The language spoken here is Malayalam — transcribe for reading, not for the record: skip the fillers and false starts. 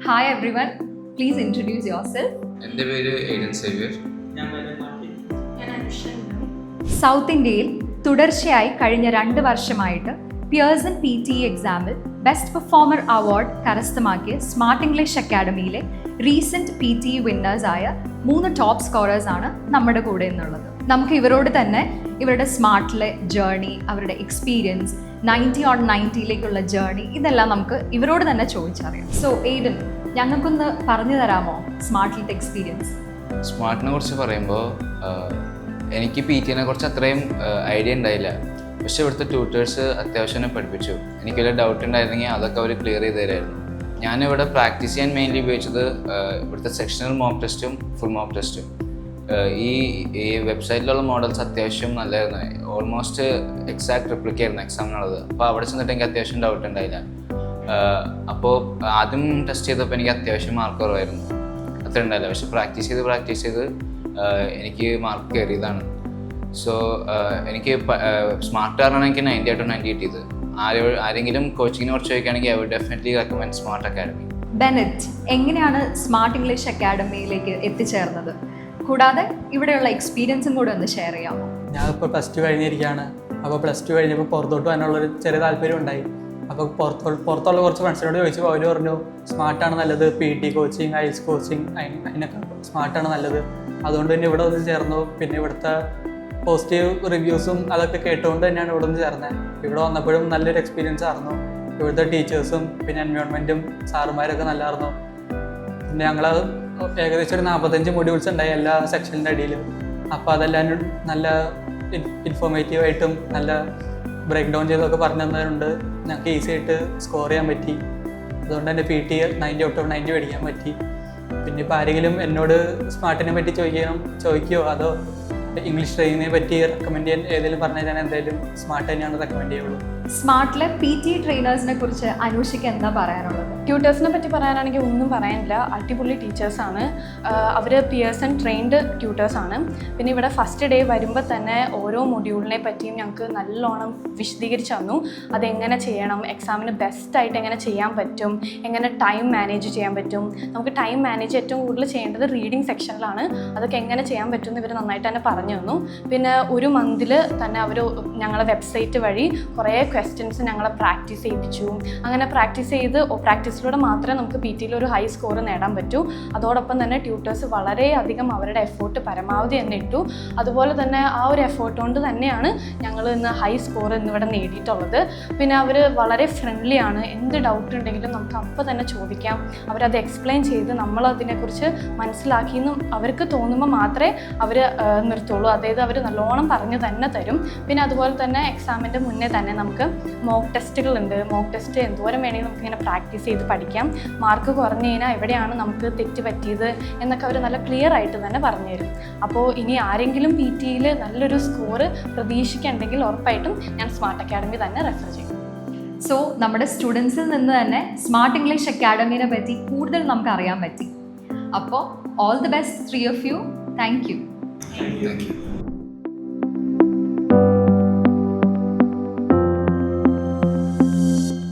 Hi everyone, please introduce yourself. എൻ്റെ പേര് എയ്ഡൻ സേവ്യർ. സൗത്ത് ഇന്ത്യയിൽ തുടർച്ചയായി കഴിഞ്ഞ 2 വർഷമായിട്ട് പിയേഴ്സൺ PTE എക്സാമിൽ ബെസ്റ്റ് പെർഫോമർ അവാർഡ് കരസ്ഥമാക്കിയ സ്മാർട്ട് ഇംഗ്ലീഷ് അക്കാഡമിയിലെ റീസെൻറ്റ് PTE വിന്നേഴ്സായ 3 ടോപ്പ് സ്കോറേഴ്സ് ആണ് നമ്മുടെ കൂടെ എന്നുള്ളത്. നമുക്ക് ഇവരോട് തന്നെ ഇവരുടെ സ്മാർട്ടിലെ ജേർണി, അവരുടെ എക്സ്പീരിയൻസ്, 90 on 90ലേക്കുള്ള ജേർണി, ഇതെല്ലാം നമുക്ക് ഇവരോട് തന്നെ ചോദിച്ചറിയാം. സോ എയ്ഡൻ, ഞങ്ങൾക്കൊന്ന് പറഞ്ഞു തരാമോ സ്മാർട്ടിലത്തെ എക്സ്പീരിയൻസ്? സ്മാർട്ടിനെ കുറിച്ച് പറയുമ്പോൾ എനിക്ക് PTനെ കുറിച്ച് അത്രയും ഐഡിയ ഉണ്ടായില്ല. പക്ഷേ ഇവിടുത്തെ ട്യൂട്ടേഴ്സ് അത്യാവശ്യം എന്നെ പഠിപ്പിച്ചു. എനിക്ക് വല്ല ഡൗട്ട് ഉണ്ടായിരുന്നെങ്കിൽ അതൊക്കെ അവർ ക്ലിയർ ചെയ്ത് തരായിരുന്നു. ഞാനിവിടെ പ്രാക്ടീസ് ചെയ്യാൻ മെയിൻലി ഉപയോഗിച്ചത് ഇവിടുത്തെ സെക്ഷണൽ മോക്ക് ടെസ്റ്റും ഫുൾ മോക്ക് ടെസ്റ്റും. ഈ വെബ്സൈറ്റിലുള്ള മോഡൽസ് അത്യാവശ്യം നല്ലതായിരുന്നു. ഓൾമോസ്റ്റ് എക്സാക്ട് റിപ്ലിക്ക ആയിരുന്നു എക്സാമിനുള്ളത്. അപ്പോൾ അവിടെ ചെന്നിട്ട് എനിക്ക് അത്യാവശ്യം ഡൗട്ട് ഉണ്ടായില്ല. അപ്പോൾ ആദ്യം ടെസ്റ്റ് ചെയ്തപ്പോൾ എനിക്ക് അത്യാവശ്യം മാർക്ക് കുറവായിരുന്നു, അത്ര ഉണ്ടായില്ല. പക്ഷെ പ്രാക്ടീസ് ചെയ്ത് എനിക്ക് മാർക്ക് കയറിയതാണ്. സോ എനിക്ക് സ്മാർട്ട് കാരണമാണ് എനിക്ക് 90 out of 90 കിട്ടിയത്. ആരെങ്കിലും കോച്ചിങ്ങിനെ കുറിച്ച് ചോദിക്കുകയാണെങ്കിൽ I would definitely recommend smart academy. Bennett, എങ്ങനെയാണ് സ്മാർട്ട് ഇംഗ്ലീഷ് അക്കാഡമിയിലേക്ക് എത്തിച്ചേർന്നത്? കൂടാതെ ഇവിടെയുള്ള എക്സ്പീരിയൻസും കൂടെ ഒന്ന് ഷെയർ ചെയ്യാമോ? ഞാനിപ്പോൾ +2 കഴിഞ്ഞിരിക്കുകയാണ്. അപ്പോൾ +2 കഴിഞ്ഞപ്പോൾ പുറത്തോട്ട് പോകാനുള്ളൊരു ചെറിയ താല്പര്യം ഉണ്ടായി. അപ്പോൾ പുറത്തുള്ള കുറച്ച് ഫ്രണ്ട്സിനോട് ചോദിച്ചപ്പോൾ അവർ പറഞ്ഞു സ്മാർട്ടാണ് നല്ലത്, PT കോച്ചിങ്, IELTS കോച്ചിങ്, അതിനൊക്കെ സ്മാർട്ടാണ് നല്ലത്. അതുകൊണ്ട് തന്നെ ഇവിടെ വന്ന് ചേർന്നു. പിന്നെ ഇവിടുത്തെ പോസിറ്റീവ് റിവ്യൂസും അതൊക്കെ കേട്ടുകൊണ്ട് തന്നെയാണ് ഇവിടെ നിന്ന് ചേർന്നത്. ഇവിടെ വന്നപ്പോഴും നല്ലൊരു എക്സ്പീരിയൻസ് ആയിരുന്നു. ഇവിടുത്തെ ടീച്ചേഴ്സും പിന്നെ എൻവയോൺമെൻറ്റും സാറുമാരൊക്കെ നല്ലതായിരുന്നു. പിന്നെ ഞങ്ങൾ ഏകദേശം ഒരു 45 മൊഡ്യൂൾസ് ഉണ്ടായി എല്ലാ സെക്ഷനിൻ്റെ അടിയിലും. അപ്പോൾ അതെല്ലാം നല്ല ഇൻഫോർമേറ്റീവായിട്ടും നല്ല ബ്രേക്ക് ഡൗൺ ചെയ്തൊക്കെ പറഞ്ഞു തന്നതുകൊണ്ട് ഞങ്ങൾക്ക് ഈസി ആയിട്ട് സ്കോർ ചെയ്യാൻ പറ്റി. അതുകൊണ്ട് തന്നെ PT 90 out of 90 മേടിക്കാൻ പറ്റി. പിന്നെ ഇപ്പോൾ ആരെങ്കിലും എന്നോട് സ്മാർട്ടിനെ പറ്റി ചോദിക്കുകയോ അതോ ഇംഗ്ലീഷ് ട്രെയിനിങ്ങിനെ പറ്റി റെക്കമെൻഡ് ചെയ്യാൻ ഏതെങ്കിലും പറഞ്ഞാൽ ഞാൻ എന്തായാലും സ്മാർട്ട് തന്നെയാണ് റെക്കമെൻഡ് ചെയ്യുള്ളൂ. സ്മാർട്ടിലെ PT ട്രെയിനേഴ്സിനെ കുറിച്ച് അനൂഷിക്ക് എന്താ പറയാനുള്ളത്? ട്യൂട്ടേഴ്സിനെ പറ്റി പറയാനാണെങ്കിൽ ഒന്നും പറയാനില്ല. അടിപൊളി ടീച്ചേഴ്സാണ്. അവർ പിയേഴ്സൺ ട്രെയിൻഡ് ട്യൂട്ടേഴ്സാണ്. പിന്നെ ഇവിടെ ഫസ്റ്റ് ഡേ വരുമ്പോൾ തന്നെ ഓരോ മൊഡ്യൂളിനെ പറ്റിയും ഞങ്ങൾക്ക് നല്ലോണം വിശദീകരിച്ച് തന്നു. അതെങ്ങനെ ചെയ്യണം, എക്സാമിന് ബെസ്റ്റായിട്ട് എങ്ങനെ ചെയ്യാൻ പറ്റും, എങ്ങനെ ടൈം മാനേജ് ചെയ്യാൻ പറ്റും. നമുക്ക് ടൈം മാനേജ് ഏറ്റവും കൂടുതൽ ചെയ്യേണ്ടത് റീഡിങ് സെക്ഷനിലാണ്. അതൊക്കെ എങ്ങനെ ചെയ്യാൻ പറ്റും എന്ന് ഇവർ നന്നായിട്ട് തന്നെ പറഞ്ഞു തന്നു. പിന്നെ ഒരു മന്തിൽ തന്നെ അവർ ഞങ്ങളെ വെബ്സൈറ്റ് വഴി കുറേ ക്വസ്റ്റ്യൻസ് ഞങ്ങളെ പ്രാക്ടീസ് ചെയ്യിപ്പിച്ചു. അങ്ങനെ പ്രാക്ടീസിലൂടെ മാത്രമേ നമുക്ക് PTയിൽ ഒരു ഹൈ സ്കോർ നേടാൻ പറ്റൂ. അതോടൊപ്പം തന്നെ ട്യൂട്ടേഴ്സ് വളരെയധികം അവരുടെ എഫേർട്ട് പരമാവധി തന്നെ ഇട്ടു. അതുപോലെ തന്നെ ആ ഒരു എഫേർട്ട് കൊണ്ട് തന്നെയാണ് ഞങ്ങൾ ഇന്ന് ഹൈ സ്കോർ ഇന്നിവിടെ നേടിയിട്ടുള്ളത്. പിന്നെ അവർ വളരെ ഫ്രണ്ട്ലി ആണ്. എന്ത് ഡൗട്ട് ഉണ്ടെങ്കിലും നമുക്ക് അപ്പോൾ തന്നെ ചോദിക്കാം. അവരത് എക്സ്പ്ലെയിൻ ചെയ്ത് നമ്മളതിനെക്കുറിച്ച് മനസ്സിലാക്കിയെന്നും അവർക്ക് തോന്നുമ്പോൾ മാത്രമേ അവർ നിർത്തുള്ളൂ. അതായത് അവർ നല്ലോണം പറഞ്ഞു തന്നെ തരും. പിന്നെ അതുപോലെ തന്നെ എക്സാമിൻ്റെ മുന്നേ തന്നെ നമുക്ക് മോക്ക് ടെസ്റ്റുകളുണ്ട്. മോക്ക് ടെസ്റ്റ് എന്തോരം വേണമെങ്കിൽ നമുക്കിങ്ങനെ പ്രാക്ടീസ് ചെയ്ത് പഠിക്കാം. മാർക്ക് കുറഞ്ഞു കഴിഞ്ഞാൽ എവിടെയാണ് നമുക്ക് തെറ്റ് പറ്റിയത് എന്നൊക്കെ അവർ നല്ല ക്ലിയർ ആയിട്ട് തന്നെ പറഞ്ഞു തരും. അപ്പോൾ ഇനി ആരെങ്കിലും PTയിൽ നല്ലൊരു സ്കോർ പ്രതീക്ഷിക്കുന്നുണ്ടെങ്കിൽ ഉറപ്പായിട്ടും ഞാൻ സ്മാർട്ട് അക്കാഡമി തന്നെ റെഫർ ചെയ്യും. സോ നമ്മുടെ സ്റ്റുഡൻസിൽ നിന്ന് തന്നെ സ്മാർട്ട് ഇംഗ്ലീഷ് അക്കാഡമിനെ പറ്റി കൂടുതൽ നമുക്ക് അറിയാൻ പറ്റി. അപ്പോൾ all the best 3 of you. Thank you.